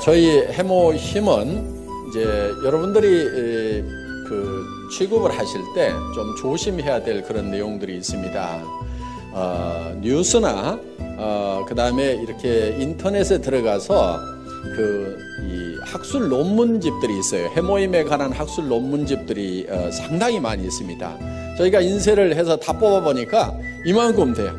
저희 해모 힘은 이제 여러분들이 그 취급을 하실 때 좀 조심해야 될 그런 내용들이 있습니다. 뉴스나 그 다음에 이렇게 인터넷에 들어가서 이 학술 논문집들이 있어요. 해모임에 관한 학술 논문집들이 상당히 많이 있습니다. 저희가 인쇄를 해서 다 뽑아보니까 이만큼 돼요.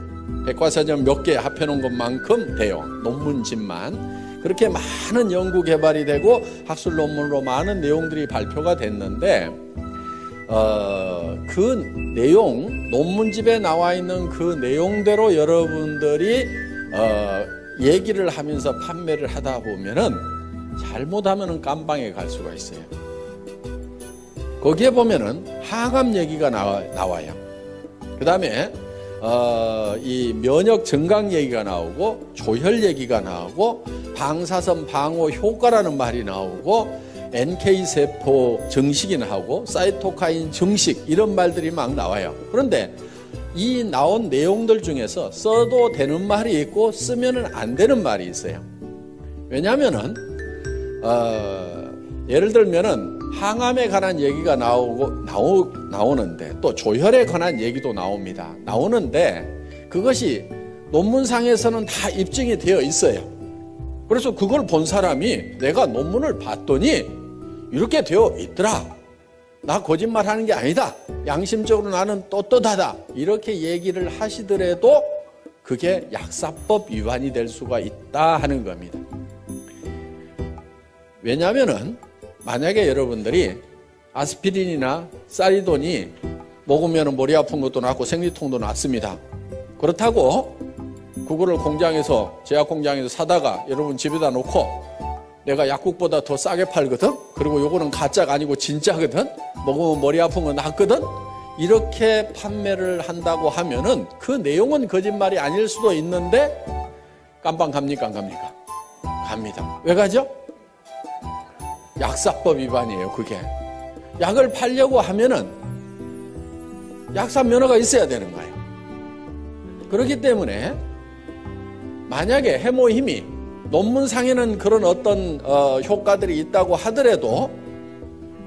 백과사전 몇 개 합해놓은 것만큼 돼요. 논문집만. 그렇게 많은 연구 개발이 되고 학술 논문으로 많은 내용들이 발표가 됐는데 그 내용, 논문집에 나와 있는 그 내용대로 여러분들이 얘기를 하면서 판매를 하다 보면은 잘못하면은 깜방에 갈 수가 있어요. 거기에 보면은 항암 얘기가 나와요. 그 다음에 이 면역 증강 얘기가 나오고 조혈 얘기가 나오고 방사선 방어 효과라는 말이 나오고 NK세포 증식이 나오고 사이토카인 증식 이런 말들이 막 나와요. 그런데 이 나온 내용들 중에서 써도 되는 말이 있고 쓰면은 안 되는 말이 있어요. 왜냐하면은 예를 들면은 항암에 관한 얘기가 나오는데 또 조혈에 관한 얘기도 나오는데 그것이 논문상에서는 다 입증이 되어 있어요. 그래서 그걸 본 사람이 내가 논문을 봤더니 이렇게 되어 있더라. 나 거짓말하는 게 아니다. 양심적으로 나는 떳떳하다. 이렇게 얘기를 하시더라도 그게 약사법 위반이 될 수가 있다 하는 겁니다. 왜냐하면은 만약에 여러분들이 아스피린이나 사리돈이 먹으면 머리 아픈 것도 낫고 생리통도 낫습니다. 그렇다고 그거를 공장에서 제약 공장에서 사다가 여러분 집에다 놓고 내가 약국보다 더 싸게 팔거든? 그리고 요거는 가짜가 아니고 진짜거든? 먹으면 머리 아픈 거 낫거든? 이렇게 판매를 한다고 하면은 그 내용은 거짓말이 아닐 수도 있는데 깜빵 갑니까? 안 갑니까? 갑니다. 왜 가죠? 약사법 위반이에요, 그게. 약을 팔려고 하면은 약사 면허가 있어야 되는 거예요. 그렇기 때문에 만약에 해모힘이 논문상에는 그런 어떤 효과들이 있다고 하더라도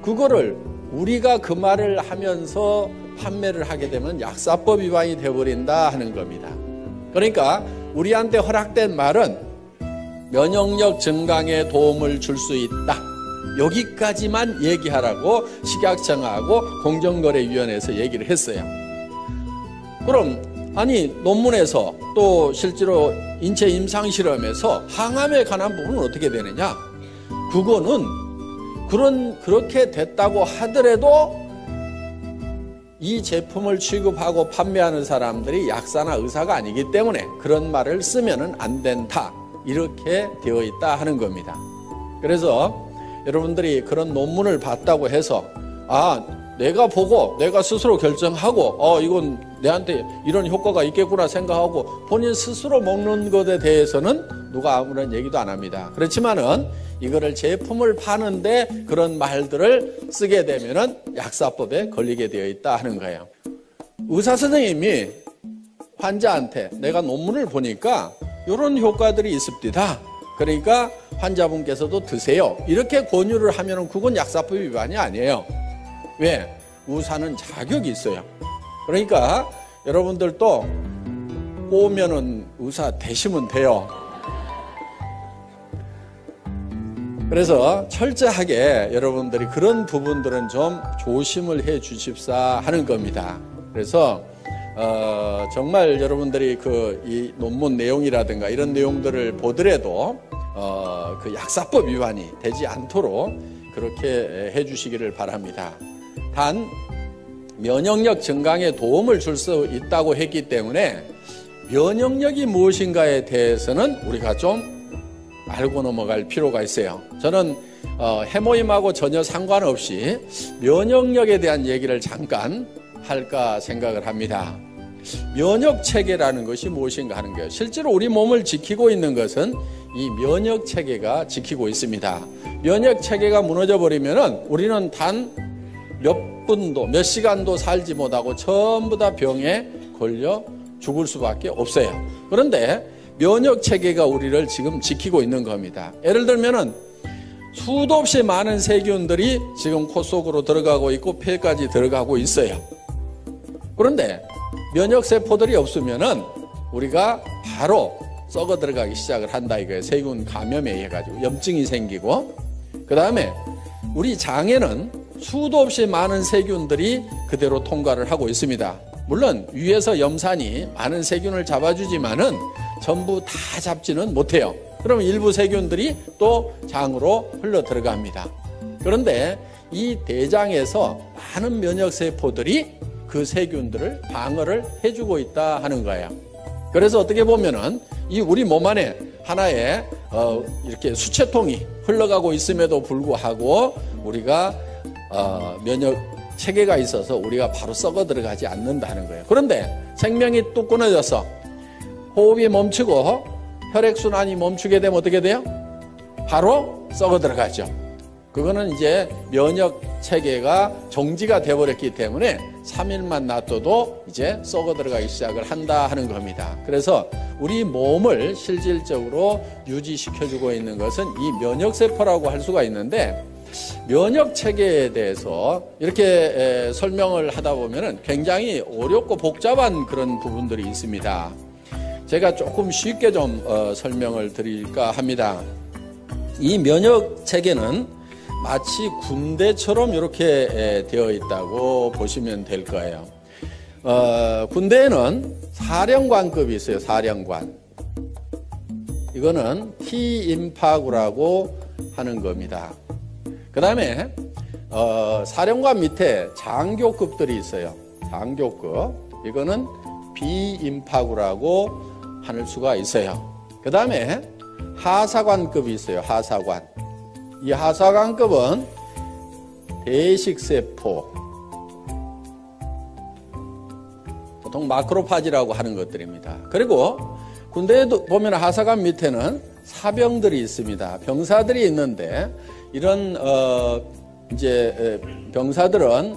그거를 우리가 그 말을 하면서 판매를 하게 되면 약사법 위반이 되어버린다 하는 겁니다. 그러니까 우리한테 허락된 말은 면역력 증강에 도움을 줄 수 있다. 여기까지만 얘기하라고 식약청하고 공정거래위원회에서 얘기를 했어요. 그럼 아니 논문에서 또 실제로 인체 임상실험에서 항암에 관한 부분은 어떻게 되느냐? 그거는 그렇게 됐다고 하더라도 이 제품을 취급하고 판매하는 사람들이 약사나 의사가 아니기 때문에 그런 말을 쓰면은 안 된다. 이렇게 되어 있다 하는 겁니다. 그래서 여러분들이 그런 논문을 봤다고 해서 내가 보고 내가 스스로 결정하고 이건 내한테 이런 효과가 있겠구나 생각하고 본인 스스로 먹는 것에 대해서는 누가 아무런 얘기도 안 합니다. 그렇지만은 이거를 제품을 파는데 그런 말들을 쓰게 되면은 약사법에 걸리게 되어 있다 하는 거예요. 의사 선생님이 환자한테 내가 논문을 보니까 이런 효과들이 있습니다. 그러니까 환자분께서도 드세요. 이렇게 권유를 하면은 그건 약사법 위반이 아니에요. 왜? 의사는 자격이 있어요. 그러니까 여러분들도 꼬우면은 의사 되시면 돼요. 그래서 철저하게 여러분들이 그런 부분들은 좀 조심을 해 주십사 하는 겁니다. 그래서 정말 여러분들이 이 논문 내용이라든가 이런 내용들을 보더라도 그 약사법 위반이 되지 않도록 그렇게 해 주시기를 바랍니다. 단 면역력 증강에 도움을 줄 수 있다고 했기 때문에 면역력이 무엇인가에 대해서는 우리가 좀 알고 넘어갈 필요가 있어요. 저는 해모임하고 전혀 상관없이 면역력에 대한 얘기를 잠깐 할까 생각을 합니다. 면역체계라는 것이 무엇인가 하는 거예요. 실제로 우리 몸을 지키고 있는 것은 이 면역체계가 지키고 있습니다. 면역체계가 무너져 버리면은 우리는 단 몇 분도 몇 시간도 살지 못하고 전부 다 병에 걸려 죽을 수밖에 없어요. 그런데 면역 체계가 우리를 지금 지키고 있는 겁니다. 예를 들면은 수도 없이 많은 세균들이 지금 코 속으로 들어가고 있고 폐까지 들어가고 있어요. 그런데 면역 세포들이 없으면은 우리가 바로 썩어 들어가기 시작을 한다 이거예요. 세균 감염에 의해 가지고 염증이 생기고, 그 다음에 우리 장에는 수도 없이 많은 세균들이 그대로 통과를 하고 있습니다. 물론 위에서 염산이 많은 세균을 잡아주지만은 전부 다 잡지는 못해요. 그러면 일부 세균들이 또 장으로 흘러 들어갑니다. 그런데 이 대장에서 많은 면역세포들이 그 세균들을 방어를 해주고 있다 하는 거예요. 그래서 어떻게 보면은 이 우리 몸 안에 하나의 이렇게 수채통이 흘러가고 있음에도 불구하고 우리가 면역 체계가 있어서 우리가 바로 썩어 들어가지 않는다는 거예요. 그런데 생명이 뚝 끊어져서 호흡이 멈추고 혈액순환이 멈추게 되면 어떻게 돼요? 바로 썩어 들어가죠. 그거는 이제 면역 체계가 정지가 되어버렸기 때문에 3일만 놔둬도 이제 썩어 들어가기 시작을 한다 하는 겁니다. 그래서 우리 몸을 실질적으로 유지시켜주고 있는 것은 이 면역세포라고 할 수가 있는데, 면역 체계에 대해서 이렇게 설명을 하다 보면은 굉장히 어렵고 복잡한 그런 부분들이 있습니다. 제가 조금 쉽게 좀 설명을 드릴까 합니다. 이 면역 체계는 마치 군대처럼 이렇게 되어 있다고 보시면 될 거예요. 군대에는 사령관급이 있어요. 사령관. 이거는 T임파구라고 하는 겁니다. 그 다음에 사령관 밑에 장교급들이 있어요. 장교급. 이거는 B임파구라고 할 수가 있어요. 그 다음에 하사관급이 있어요. 하사관. 이 하사관급은 대식세포, 보통 마크로파지라고 하는 것들입니다. 그리고 군대에도 보면 하사관 밑에는 사병들이 있습니다. 병사들이 있는데 이런 이제 병사들은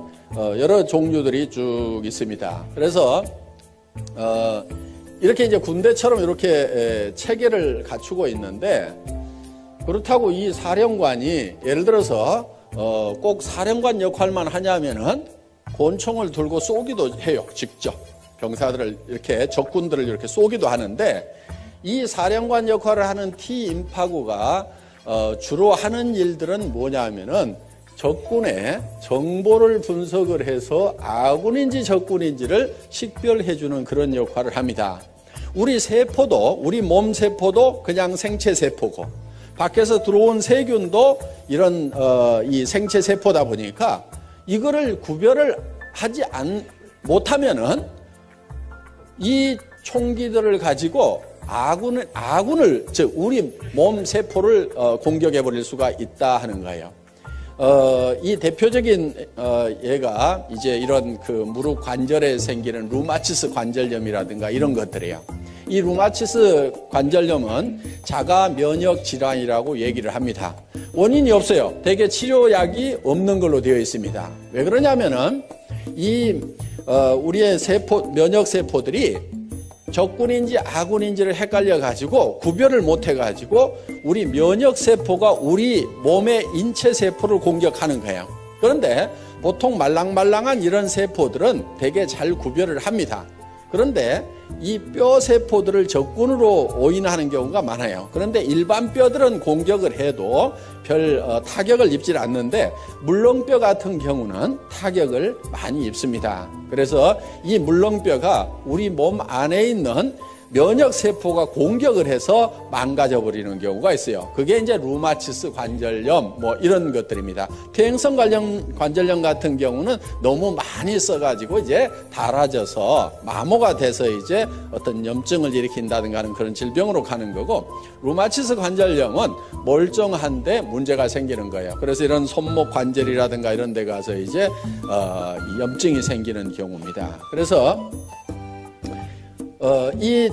여러 종류들이 쭉 있습니다. 그래서 이렇게 이제 군대처럼 이렇게 체계를 갖추고 있는데, 그렇다고 이 사령관이 예를 들어서 꼭 사령관 역할만 하냐면은 권총을 들고 쏘기도 해요. 직접 병사들을 이렇게 적군들을 이렇게 쏘기도 하는데, 이 사령관 역할을 하는 T임파구가 주로 하는 일들은 뭐냐면은 적군의 정보를 분석을 해서 아군인지 적군인지를 식별해주는 그런 역할을 합니다. 우리 세포도, 우리 몸 세포도 그냥 생체 세포고, 밖에서 들어온 세균도 이런 이 생체 세포다 보니까 이거를 구별을 하지 못하면은 이 총기들을 가지고 아군을 즉 우리 몸 세포를 공격해 버릴 수가 있다 하는 거예요. 이 대표적인 예가 이제 이런 그 무릎 관절에 생기는 루마티스 관절염이라든가 이런 것들이에요. 이 루마티스 관절염은 자가 면역 질환이라고 얘기를 합니다. 원인이 없어요. 대개 치료약이 없는 걸로 되어 있습니다. 왜 그러냐면은 이 우리의 면역 세포들이 적군인지 아군인지를 헷갈려 가지고 구별을 못 해 가지고 우리 면역 세포가 우리 몸의 인체 세포를 공격하는 거예요. 그런데 보통 말랑말랑한 이런 세포들은 되게 잘 구별을 합니다. 그런데 이 뼈 세포들을 적군으로 오인하는 경우가 많아요. 그런데 일반 뼈들은 공격을 해도 별 타격을 입질 않는데 물렁뼈 같은 경우는 타격을 많이 입습니다. 그래서 이 물렁뼈가 우리 몸 안에 있는 면역 세포가 공격을 해서 망가져 버리는 경우가 있어요. 그게 이제 루마티스 관절염 뭐 이런 것들입니다. 퇴행성 관절염 같은 경우는 너무 많이 써가지고 이제 닳아져서 마모가 돼서 이제 어떤 염증을 일으킨다든가 하는 그런 질병으로 가는 거고, 루마티스 관절염은 멀쩡한데 문제가 생기는 거예요. 그래서 이런 손목 관절이라든가 이런 데 가서 이제 염증이 생기는 경우입니다. 그래서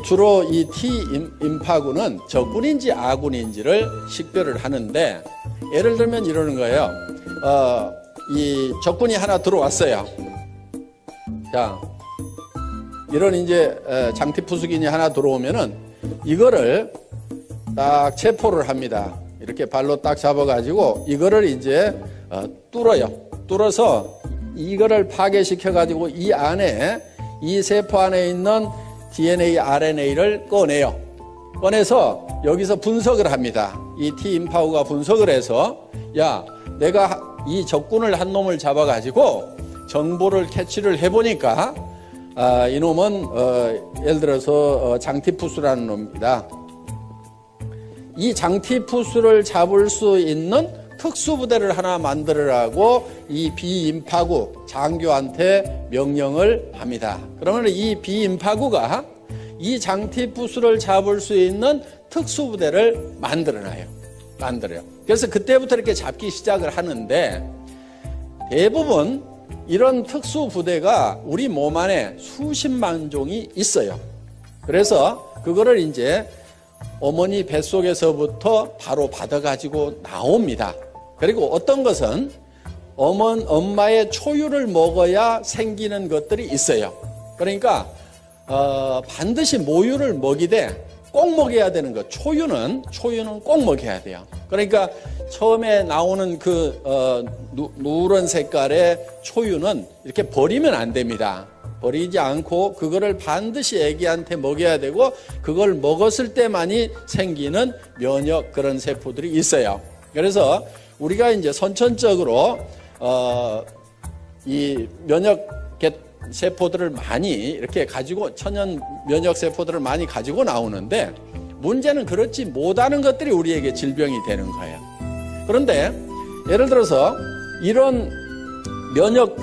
주로 이 T임파구는 적군인지 아군인지를 식별을 하는데, 예를 들면 이러는 거예요. 이 적군이 하나 들어왔어요. 자, 이런 이제 장티푸스균이 하나 들어오면은 이거를 딱 체포를 합니다. 이렇게 발로 딱 잡아가지고 이거를 이제 뚫어요. 뚫어서 이거를 파괴시켜가지고 이 안에, 이 세포 안에 있는 DNA, RNA를 꺼내요. 꺼내서 여기서 분석을 합니다. 이 T임파구가 분석을 해서, 야, 내가 이 적군을 한 놈을 잡아가지고 정보를 캐치를 해보니까 이놈은 예를 들어서 장티푸스라는 놈입니다. 이 장티푸스를 잡을 수 있는 특수부대를 하나 만들으라고 이 비임파구 장교한테 명령을 합니다. 그러면 이 비임파구가 이 장티푸스를 잡을 수 있는 특수부대를 만들어요. 그래서 그때부터 이렇게 잡기 시작을 하는데, 대부분 이런 특수부대가 우리 몸 안에 수십만 종이 있어요. 그래서 그거를 이제 어머니 뱃속에서부터 바로 받아가지고 나옵니다. 그리고 어떤 것은 엄마의 초유를 먹어야 생기는 것들이 있어요. 그러니까 반드시 모유를 먹이되 꼭 먹여야 되는 것. 초유는 꼭 먹여야 돼요. 그러니까 처음에 나오는 그 누런 색깔의 초유는 이렇게 버리면 안 됩니다. 버리지 않고 그거를 반드시 애기한테 먹여야 되고, 그걸 먹었을 때만이 생기는 면역 그런 세포들이 있어요. 그래서 우리가 이제 선천적으로 이 면역 세포들을 많이 이렇게 가지고, 천연 면역 세포들을 많이 가지고 나오는데, 문제는 그렇지 못하는 것들이 우리에게 질병이 되는 거예요. 그런데 예를 들어서 이런 면역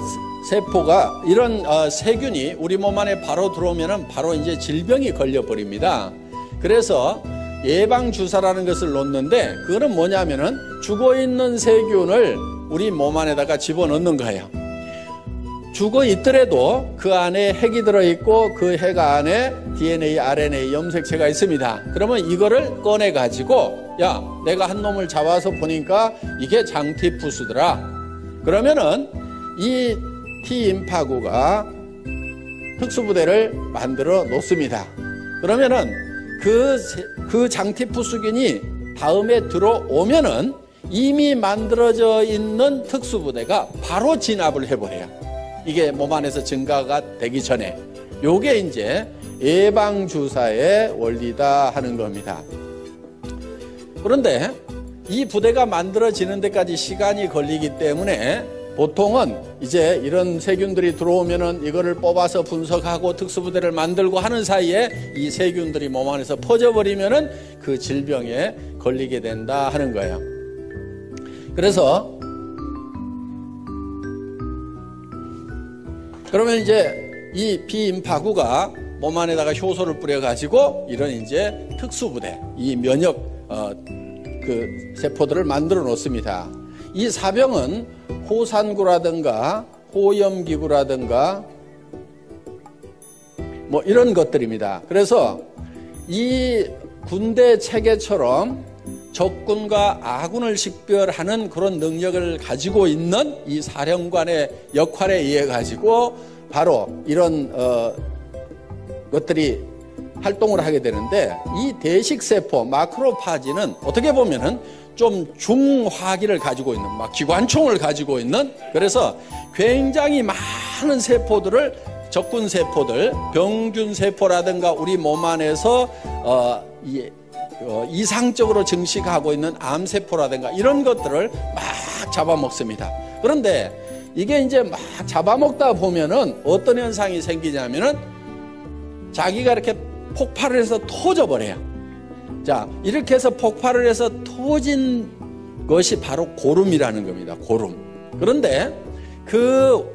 세포가, 이런 세균이 우리 몸 안에 바로 들어오면은 바로 이제 질병이 걸려버립니다. 그래서 예방주사라는 것을 놓는데, 그거는 뭐냐면은 죽어있는 세균을 우리 몸 안에다가 집어넣는 거예요. 죽어 있더라도 그 안에 핵이 들어있고 그 핵 안에 DNA, RNA 염색체가 있습니다. 그러면 이거를 꺼내가지고, 야, 내가 한 놈을 잡아서 보니까 이게 장티푸스더라. 그러면은 이 T임파구가 특수부대를 만들어 놓습니다. 그러면은 그 장티푸스균이 다음에 들어오면은 이미 만들어져 있는 특수부대가 바로 진압을 해버려요. 이게 몸 안에서 증가가 되기 전에. 요게 이제 예방주사의 원리다 하는 겁니다. 그런데 이 부대가 만들어지는 데까지 시간이 걸리기 때문에 보통은 이제 이런 세균들이 들어오면은 이거를 뽑아서 분석하고 특수부대를 만들고 하는 사이에 이 세균들이 몸 안에서 퍼져버리면은 그 질병에 걸리게 된다 하는 거예요. 그래서 그러면 이제 이 비임파구가 몸 안에다가 효소를 뿌려가지고 이런 이제 특수부대, 이 면역 그 세포들을 만들어 놓습니다. 이 사병은 호산구라든가 호염기구라든가 뭐 이런 것들입니다. 그래서 이 군대 체계처럼 적군과 아군을 식별하는 그런 능력을 가지고 있는 이 사령관의 역할에 의해 가지고 바로 이런 것들이 활동을 하게 되는데, 이 대식세포 마크로파지는 어떻게 보면은 좀 중화기를 가지고 있는, 막 기관총을 가지고 있는, 그래서 굉장히 많은 세포들을, 적군 세포들, 병균 세포라든가 우리 몸 안에서 이상적으로 증식하고 있는 암세포라든가 이런 것들을 막 잡아먹습니다. 그런데 이게 이제 막 잡아먹다 보면은 어떤 현상이 생기냐면은 자기가 이렇게 폭발을 해서 터져버려요. 자, 이렇게 해서 폭발을 해서 터진 것이 바로 고름이라는 겁니다. 고름. 그런데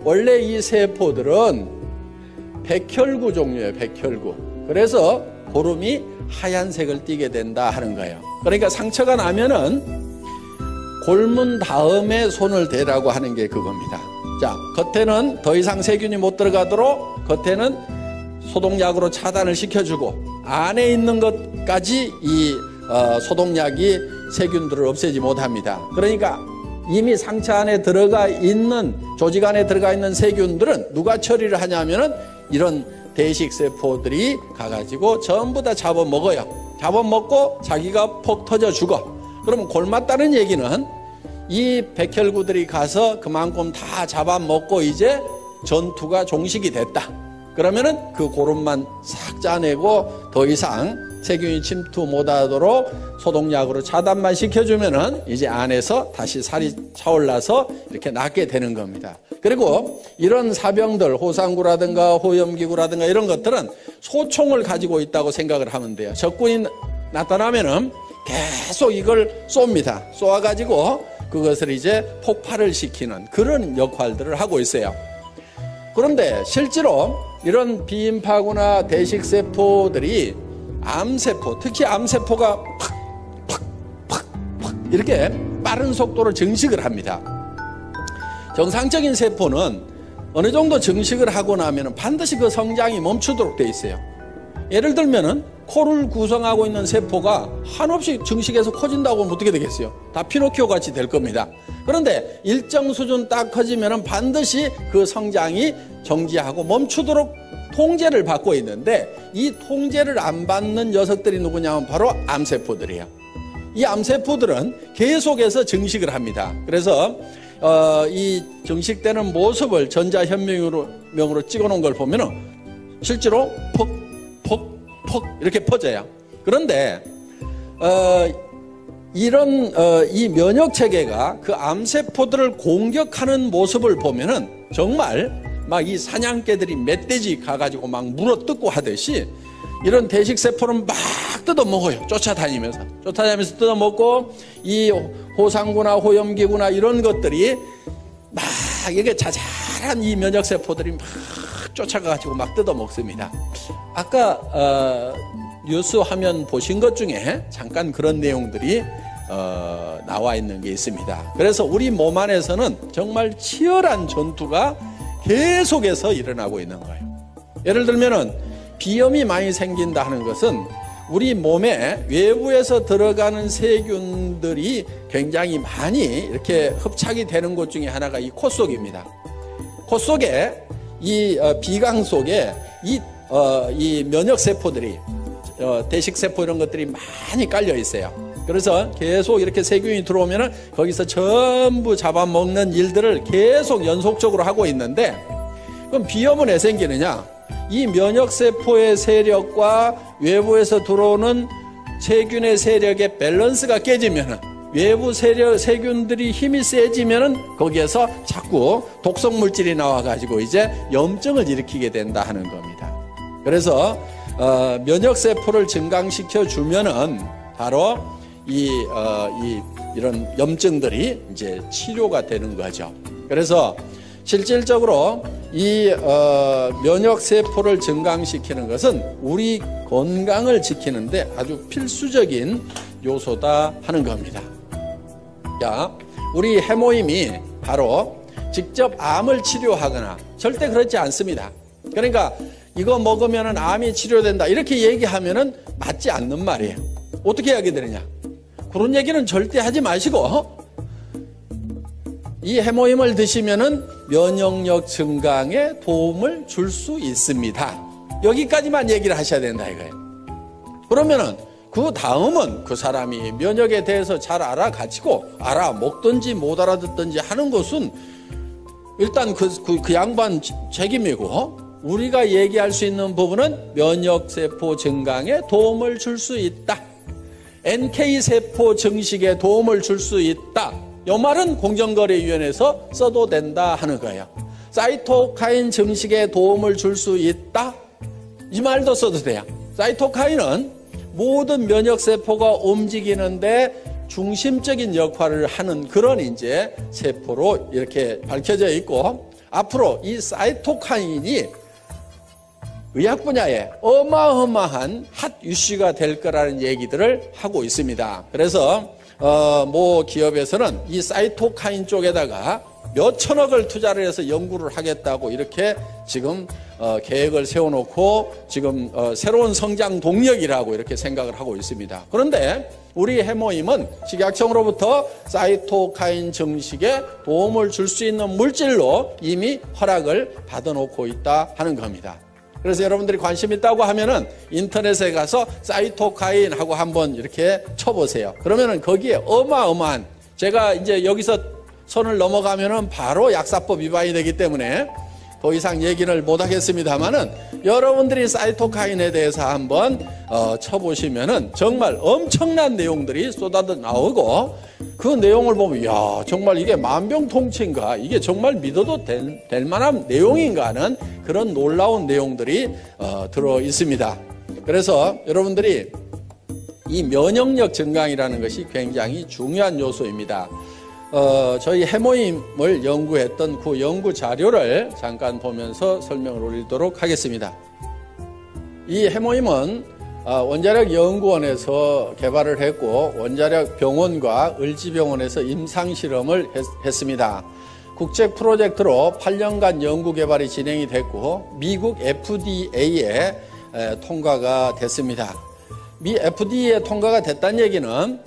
원래 이 세포들은 백혈구 종류예요. 백혈구. 그래서 고름이 하얀색을 띠게 된다 하는 거예요. 그러니까 상처가 나면은 곪은 다음에 손을 대라고 하는 게 그겁니다. 자, 겉에는 더 이상 세균이 못 들어가도록 겉에는 소독약으로 차단을 시켜주고, 안에 있는 것까지 이 소독약이 세균들을 없애지 못합니다. 그러니까 이미 상처 안에 들어가 있는, 조직 안에 들어가 있는 세균들은 누가 처리를 하냐면은 이런 대식세포들이 가가지고 전부 다 잡아먹어요. 잡아먹고 자기가 폭 터져 죽어. 그러면 골맞다는 얘기는 이 백혈구들이 가서 그만큼 다 잡아먹고 이제 전투가 종식이 됐다. 그러면은 그 고름만 싹 짜내고 더 이상 세균이 침투 못하도록 소독약으로 차단만 시켜주면은 이제 안에서 다시 살이 차올라서 이렇게 낫게 되는 겁니다. 그리고 이런 사병들, 호상구라든가 호염기구라든가 이런 것들은 소총을 가지고 있다고 생각을 하면 돼요. 적군이 나타나면은 계속 이걸 쏩니다. 쏘아가지고 그것을 이제 폭발을 시키는 그런 역할들을 하고 있어요. 그런데 실제로 이런 비인파구나 대식세포들이 암세포, 특히 암세포가 팍 이렇게 빠른 속도로 증식을 합니다. 정상적인 세포는 어느 정도 증식을 하고 나면 반드시 그 성장이 멈추도록 돼 있어요. 예를 들면은 코를 구성하고 있는 세포가 한없이 증식해서 커진다고 하면 어떻게 되겠어요? 다 피노키오 같이 될 겁니다. 그런데 일정 수준 딱 커지면은 반드시 그 성장이 정지하고 멈추도록 통제를 받고 있는데 이 통제를 안 받는 녀석들이 누구냐면 바로 암세포들이에요. 이 암세포들은 계속해서 증식을 합니다. 그래서 이 증식되는 모습을 전자현미경으로 찍어놓은 걸 보면은 실제로 퍽 이렇게 퍼져요. 그런데 이런 이 면역 체계가 그 암세포들을 공격하는 모습을 보면은 정말 막 이 사냥개들이 멧돼지 가가지고 막 물어뜯고 하듯이 이런 대식세포는 막 뜯어먹어요. 쫓아다니면서 뜯어먹고 이 호상구나 호염기구나 이런 것들이 막 이게 자잘한 이 면역세포들이 막 쫓아가가지고 막 뜯어먹습니다. 아까 뉴스 화면 보신 것 중에 잠깐 그런 내용들이 나와 있는 게 있습니다. 그래서 우리 몸 안에서는 정말 치열한 전투가 계속해서 일어나고 있는 거예요. 예를 들면은 비염이 많이 생긴다 하는 것은 우리 몸에 외부에서 들어가는 세균들이 굉장히 많이 이렇게 흡착이 되는 곳 중에 하나가 이 코 속입니다. 코 속에 이 비강 속에 이 면역세포들이 대식세포 이런 것들이 많이 깔려 있어요. 그래서 계속 이렇게 세균이 들어오면은 거기서 전부 잡아먹는 일들을 계속 연속적으로 하고 있는데 그럼 비염은 왜 생기느냐? 이 면역세포의 세력과 외부에서 들어오는 세균의 세력의 밸런스가 깨지면은 외부 세균들이 힘이 세지면은 거기에서 자꾸 독성 물질이 나와가지고 이제 염증을 일으키게 된다 하는 겁니다. 그래서 면역세포를 증강시켜 주면은 바로 이런 염증들이 이제 치료가 되는 거죠. 그래서 실질적으로 이 면역세포를 증강시키는 것은 우리 건강을 지키는데 아주 필수적인 요소다 하는 겁니다. 자, 우리 해모임이 바로 직접 암을 치료하거나 절대 그렇지 않습니다. 그러니까 이거 먹으면 암이 치료된다 이렇게 얘기하면은 맞지 않는 말이에요. 어떻게 하게 되느냐? 그런 얘기는 절대 하지 마시고 이 해모임을 드시면은 면역력 증강에 도움을 줄 수 있습니다. 여기까지만 얘기를 하셔야 된다 이거예요. 그러면은 그 다음은 그 사람이 면역에 대해서 잘 알아가지고 알아먹든지 못 알아듣든지 하는 것은 일단 그 양반 책임이고 우리가 얘기할 수 있는 부분은 면역세포 증강에 도움을 줄 수 있다. NK세포 증식에 도움을 줄 수 있다. 이 말은 공정거래위원회에서 써도 된다 하는 거예요. 사이토카인 증식에 도움을 줄 수 있다. 이 말도 써도 돼요. 사이토카인은 모든 면역세포가 움직이는데 중심적인 역할을 하는 그런 이제 세포로 이렇게 밝혀져 있고 앞으로 이 사이토카인이 의학 분야에 어마어마한 핫 이슈가 될 거라는 얘기들을 하고 있습니다. 그래서 모 기업에서는 이 사이토카인 쪽에다가 몇 천억을 투자를 해서 연구를 하겠다고 이렇게 지금 계획을 세워놓고 지금 새로운 성장 동력이라고 이렇게 생각을 하고 있습니다. 그런데 우리 해모임은 식약청으로부터 사이토카인 증식에 도움을 줄 수 있는 물질로 이미 허락을 받아놓고 있다 하는 겁니다. 그래서 여러분들이 관심 있다고 하면은 인터넷에 가서 사이토카인하고 한번 이렇게 쳐보세요. 그러면은 거기에 어마어마한, 제가 이제 여기서 선을 넘어가면은 바로 약사법 위반이 되기 때문에 더 이상 얘기를 못 하겠습니다만은 여러분들이 사이토카인에 대해서 한번 쳐보시면은 정말 엄청난 내용들이 쏟아져 나오고, 그 내용을 보면 야, 정말 이게 만병통치인가, 이게 정말 믿어도 될 만한 내용인가 하는 그런 놀라운 내용들이 들어 있습니다. 그래서 여러분들이 이 면역력 증강이라는 것이 굉장히 중요한 요소입니다. 저희 해모임을 연구했던 그 연구 자료를 잠깐 보면서 설명을 올리도록 하겠습니다. 이 해모임은 원자력 연구원에서 개발을 했고, 원자력 병원과 을지병원에서 임상실험을 했습니다. 국제 프로젝트로 8년간 연구 개발이 진행이 됐고, 미국 FDA에 통과가 됐습니다. 미 FDA에 통과가 됐다는 얘기는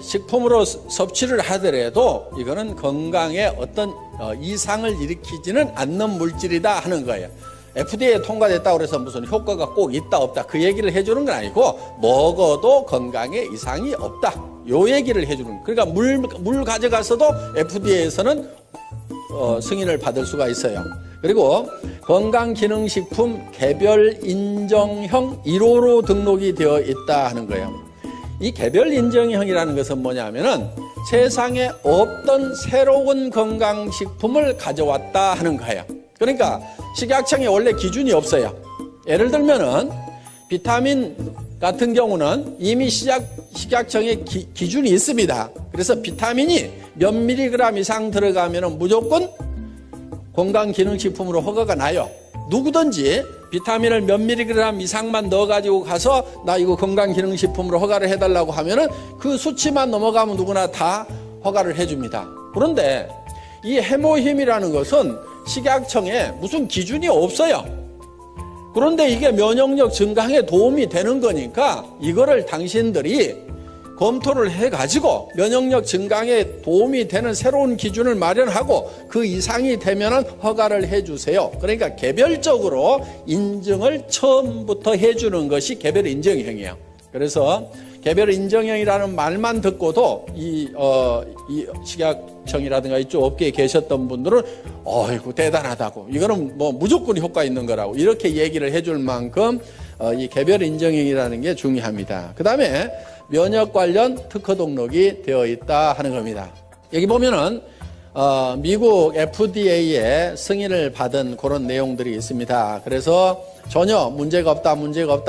식품으로 섭취를 하더라도 이거는 건강에 어떤 이상을 일으키지는 않는 물질이다 하는 거예요. FDA에 통과됐다고 해서 무슨 효과가 꼭 있다 없다 그 얘기를 해주는 건 아니고, 먹어도 건강에 이상이 없다 요 얘기를 해주는 거예요. 그러니까 물 가져가서도 FDA에서는 승인을 받을 수가 있어요. 그리고 건강기능식품 개별 인정형 1호로 등록이 되어 있다 하는 거예요. 이 개별 인정형이라는 것은 뭐냐면은 세상에 없던 새로운 건강식품을 가져왔다 하는 거예요. 그러니까 식약청에 원래 기준이 없어요. 예를 들면은 비타민 같은 경우는 이미 식약청에 기준이 있습니다. 그래서 비타민이 몇 밀리그램 이상 들어가면은 무조건 건강기능식품으로 허가가 나요. 누구든지 비타민을 몇 밀리그램 이상만 넣어가지고 가서 나 이거 건강기능식품으로 허가를 해달라고 하면은 그 수치만 넘어가면 누구나 다 허가를 해줍니다. 그런데 이 해모힘이라는 것은 식약청에 무슨 기준이 없어요. 그런데 이게 면역력 증강에 도움이 되는 거니까 이거를 당신들이 검토를 해가지고 면역력 증강에 도움이 되는 새로운 기준을 마련하고 그 이상이 되면은 허가를 해주세요. 그러니까 개별적으로 인증을 처음부터 해주는 것이 개별 인정형이에요. 그래서 개별 인정형이라는 말만 듣고도 이 식약청이라든가 이쪽 업계에 계셨던 분들은 어이구 대단하다고, 이거는 뭐 무조건 효과 있는 거라고 이렇게 얘기를 해줄 만큼 이 개별 인정형이라는 게 중요합니다. 그 다음에 면역 관련 특허 등록이 되어 있다 하는 겁니다. 여기 보면은 미국 FDA에 승인을 받은 그런 내용들이 있습니다. 그래서 전혀 문제가 없다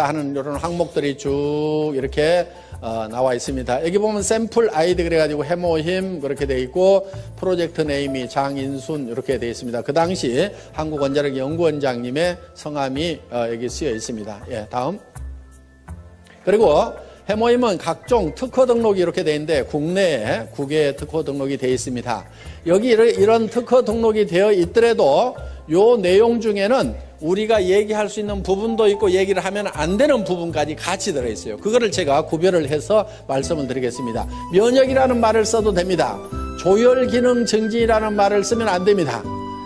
하는 이런 항목들이 쭉 이렇게 나와 있습니다. 여기 보면 샘플 아이디 그래가지고 해모힘 그렇게 돼 있고, 프로젝트 네임이 장인순 이렇게 돼 있습니다. 그 당시 한국원자력 연구원장님의 성함이 여기 쓰여 있습니다. 예, 다음. 그리고 해모힘은 각종 특허 등록이 이렇게 돼 있는데 국내에 9개의 특허 등록이 되어 있습니다. 여기 이런 특허 등록이 되어 있더라도 요 내용 중에는 우리가 얘기할 수 있는 부분도 있고 얘기를 하면 안 되는 부분까지 같이 들어있어요. 그거를 제가 구별을 해서 말씀을 드리겠습니다. 면역이라는 말을 써도 됩니다. 조혈기능 증진이라는 말을 쓰면 안 됩니다.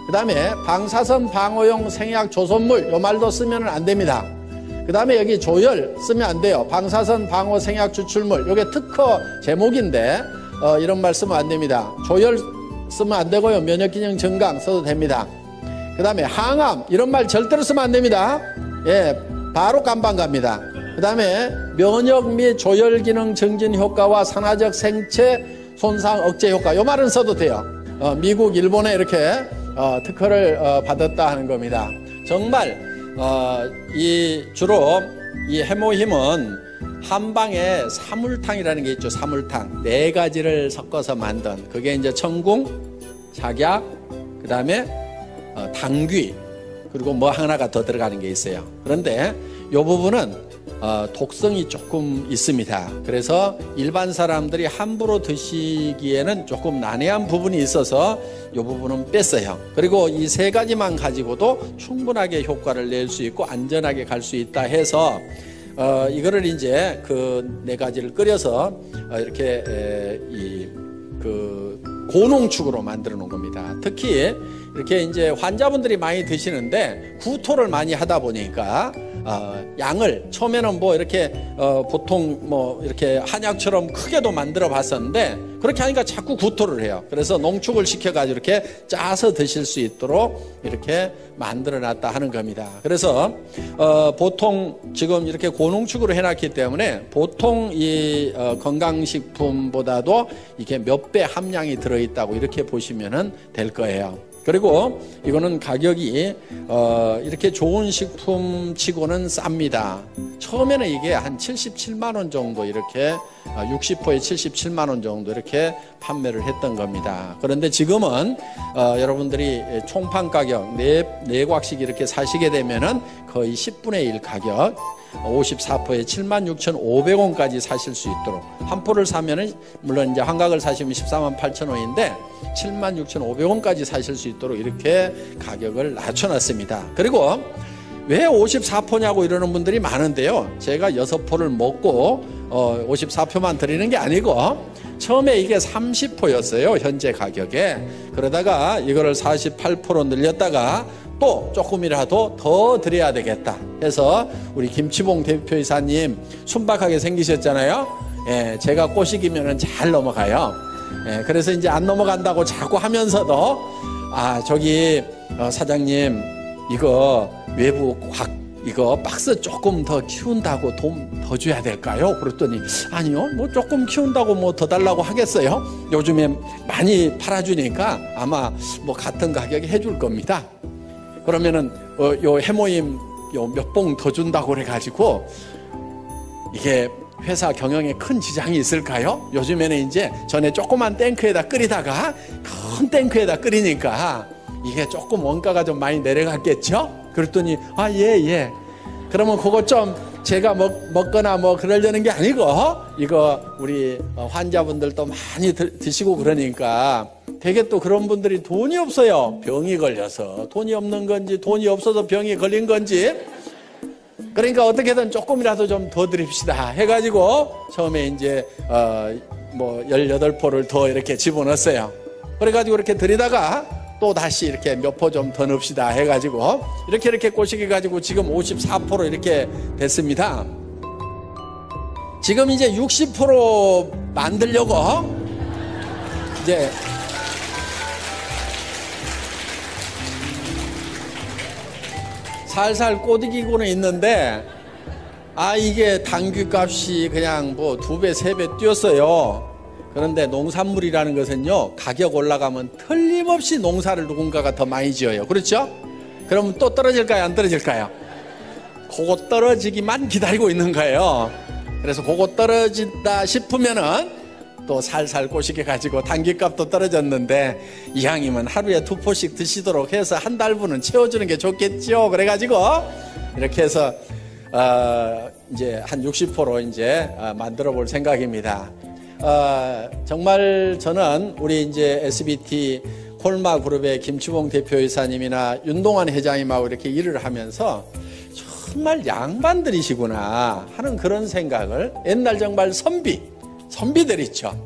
그 다음에 방사선 방어용 생약 조선물 요 말도 쓰면 안 됩니다. 그 다음에 여기 조혈 쓰면 안 돼요. 방사선 방어 생약 추출물, 요게 특허 제목인데 이런 말 쓰면 안 됩니다. 조혈 쓰면 안 되고요. 면역기능 증강 써도 됩니다. 그 다음에 항암 이런 말 절대로 쓰면 안 됩니다. 예, 바로 깜빵 갑니다. 그 다음에 면역 및 조혈기능 증진 효과와 산화적 생체 손상 억제 효과 요 말은 써도 돼요. 미국, 일본에 이렇게 특허를 받았다 하는 겁니다. 정말 주로 이 해모힘은 한방에 사물탕이라는 게 있죠. 사물탕 4가지를 섞어서 만든, 그게 이제 청궁, 작약, 그 다음에 당귀, 그리고 뭐 하나가 더 들어가는 게 있어요. 그런데 이 부분은 독성이 조금 있습니다. 그래서 일반 사람들이 함부로 드시기에는 조금 난해한 부분이 있어서 이 부분은 뺐어요. 그리고 이 3가지만 가지고도 충분하게 효과를 낼 수 있고 안전하게 갈 수 있다 해서 이거를 이제 그 4가지를 끓여서 이렇게 그 고농축으로 만들어 놓은 겁니다. 특히 이렇게 이제 환자분들이 많이 드시는데 구토를 많이 하다 보니까 양을 처음에는 뭐 이렇게 보통 뭐 이렇게 한약처럼 크게도 만들어 봤었는데 그렇게 하니까 자꾸 구토를 해요. 그래서 농축을 시켜가지고 이렇게 짜서 드실 수 있도록 이렇게 만들어 놨다 하는 겁니다. 그래서 보통 지금 이렇게 고농축으로 해놨기 때문에 보통 이 건강식품보다도 이게 몇 배 함량이 들어있다고 이렇게 보시면 될 거예요. 그리고 이거는 가격이 이렇게 좋은 식품 치고는 쌉니다. 처음에는 이게 한 77만 원 정도 이렇게 60호에 77만 원 정도 이렇게 판매를 했던 겁니다. 그런데 지금은 여러분들이 총판 가격 4곽씩 이렇게 사시게 되면은 거의 10분의 1 가격 54포에 76,500원까지 사실 수 있도록 한 포를 사면은 물론 이제 한각을 사시면 148,000원인데 76,500원까지 사실 수 있도록 이렇게 가격을 낮춰놨습니다. 그리고 왜 54포냐고 이러는 분들이 많은데요. 제가 6포를 먹고 54포만 드리는 게 아니고 처음에 이게 30포였어요. 현재 가격에. 그러다가 이거를 48포로 늘렸다가 또 조금이라도 더 드려야 되겠다 해서 우리 김치봉 대표이사님 순박하게 생기셨잖아요. 예, 제가 꼬시기면은 잘 넘어가요. 예, 그래서 이제 안 넘어간다고 자꾸 하면서도 저기 사장님 이거 외부 이거 박스 조금 더 키운다고 돈 더 줘야 될까요? 그랬더니 아니요, 뭐 조금 키운다고 뭐 더 달라고 하겠어요? 요즘에 많이 팔아주니까 아마 뭐 같은 가격에 해줄 겁니다. 그러면은 요 해모임 요 몇 봉 더 준다고 그래가지고 이게 회사 경영에 큰 지장이 있을까요? 요즘에는 이제 전에 조그만 탱크에다 끓이다가 큰 탱크에다 끓이니까 이게 조금 원가가 좀 많이 내려갔겠죠? 그랬더니 예. 그러면 그거 좀 제가 먹거나 뭐 그러려는 게 아니고 이거 우리 환자분들도 많이 드시고 그러니까 되게 또 그런 분들이 돈이 없어요. 병이 걸려서 돈이 없는 건지 돈이 없어서 병이 걸린 건지 그러니까 어떻게든 조금이라도 좀 더 드립시다 해가지고 처음에 이제 뭐 18포를 더 이렇게 집어넣었어요. 그래가지고 이렇게 드리다가 또 다시 이렇게 몇 포 좀 더 넣읍시다 해가지고 이렇게 꼬시기 가지고 지금 54포로 이렇게 됐습니다. 지금 이제 60포로 만들려고 이제 살살 꼬드기고는 있는데 이게 당귀값이 그냥 뭐 2배, 3배 뛰었어요. 그런데 농산물이라는 것은요, 가격 올라가면 틀림없이 농사를 누군가가 더 많이 지어요. 그렇죠? 그러면 또 떨어질까요? 안 떨어질까요? 그거 떨어지기만 기다리고 있는 거예요. 그래서 그거 떨어진다 싶으면은 또 살살 꼬시게 가지고 당귀값도 떨어졌는데 이왕이면 하루에 2포씩 드시도록 해서 한 달분은 채워주는 게 좋겠죠. 그래가지고 이렇게 해서 이제 한 60포로 이제 만들어 볼 생각입니다. 정말 저는 우리 이제 SBT 콜마 그룹의 김치봉 대표이사님이나 윤동환 회장님하고 이렇게 일을 하면서 정말 양반들이시구나 하는 그런 생각을 옛날 정말 선비들 있죠.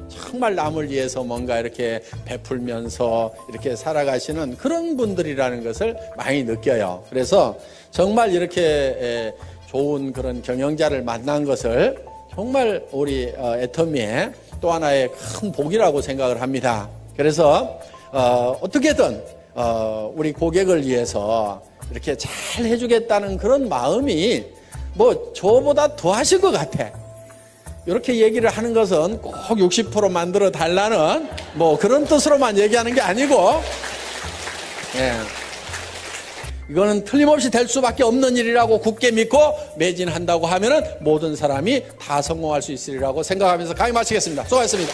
정말 남을 위해서 뭔가 이렇게 베풀면서 이렇게 살아가시는 그런 분들이라는 것을 많이 느껴요. 그래서 정말 이렇게 좋은 그런 경영자를 만난 것을 정말 우리 애터미의 또 하나의 큰 복이라고 생각을 합니다. 그래서 어떻게든 우리 고객을 위해서 이렇게 잘 해주겠다는 그런 마음이 뭐 저보다 더 하실 것 같아. 이렇게 얘기를 하는 것은 꼭 60% 만들어 달라는 뭐 그런 뜻으로만 얘기하는 게 아니고 이거는 틀림없이 될 수밖에 없는 일이라고 굳게 믿고 매진한다고 하면은 모든 사람이 다 성공할 수 있으리라고 생각하면서 강의 마치겠습니다. 수고하셨습니다.